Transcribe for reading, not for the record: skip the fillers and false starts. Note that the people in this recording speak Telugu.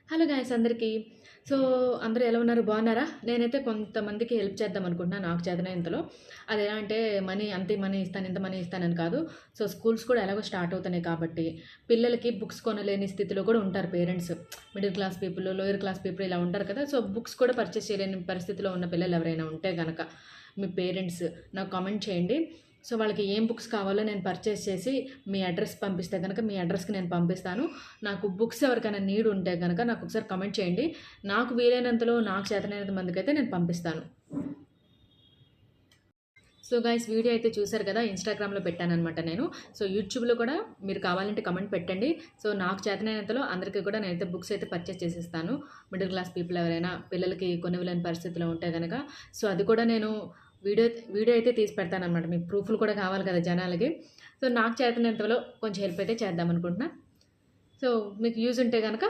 హలో గాయ్స్ అందరికీ. సో, అందరూ ఎలా ఉన్నారు? బాగున్నారా? నేనైతే కొంతమందికి హెల్ప్ చేద్దాం అనుకుంటున్నా నాకు చేతనైనంతలో. అదెలా అంటే అంతే మనీ ఇస్తాను, ఇంత మనీ ఇస్తానని కాదు. సో, స్కూల్స్ కూడా ఎలాగో స్టార్ట్ అవుతున్నాయి కాబట్టి, పిల్లలకి బుక్స్ కొనలేని స్థితిలో కూడా ఉంటారు parents. Middle class people, lower class people ఇలా ఉంటారు కదా! సో, బుక్స్ కూడా పర్చేస్ చేయలేని పరిస్థితిలో ఉన్న పిల్లలు ఎవరైనా ఉంటే గనక, మీ పేరెంట్స్ నాకు కామెంట్ చేయండి. సో, వాళ్ళకి ఏం బుక్స్ కావాలో నేను పర్చేస్ చేసి మీ అడ్రస్ పంపిస్తే గనక మీ అడ్రస్‌కి నేను పంపిస్తాను. నాకు బుక్స్ ఎవరికైనా నీడ్ ఉంటే గనక నాకు ఒకసారి కామెంట్ చేయండి. నాకు వీలైనంతలో నాకు చేతనైనంత మందికైతే నేను పంపిస్తాను. సో గైస్ వీడియో అయితే చూసారు కదా, ఇన్స్టాగ్రామ్లో పెట్టాననమాట నేను. సో యూట్యూబ్లో కూడా మీరు కావాలంటే కమెంట్ పెట్టండి. సో నాకు చేతనైనంతలో అందరికీ కూడా నేనైతే బుక్స్ అయితే పర్చేస్ చేసిస్తాను. మిడిల్ క్లాస్ పీపుల్ ఎవరైనా పిల్లలకి కొనివ్వలేని పరిస్థితిలో ఉంటే కనుక. సో అది కూడా నేను వీడియో వీడియో అయితే తీసి పెడతానమాట. మీకు ప్రూఫ్లు కూడా కావాలి కదా జనాలకి. సో నాకు చేతనైనంతలో కొంచెం హెల్ప్ అయితే చేద్దాం అనుకుంటున్నా. సో మీకు యూజ్ ఉంటే కనుక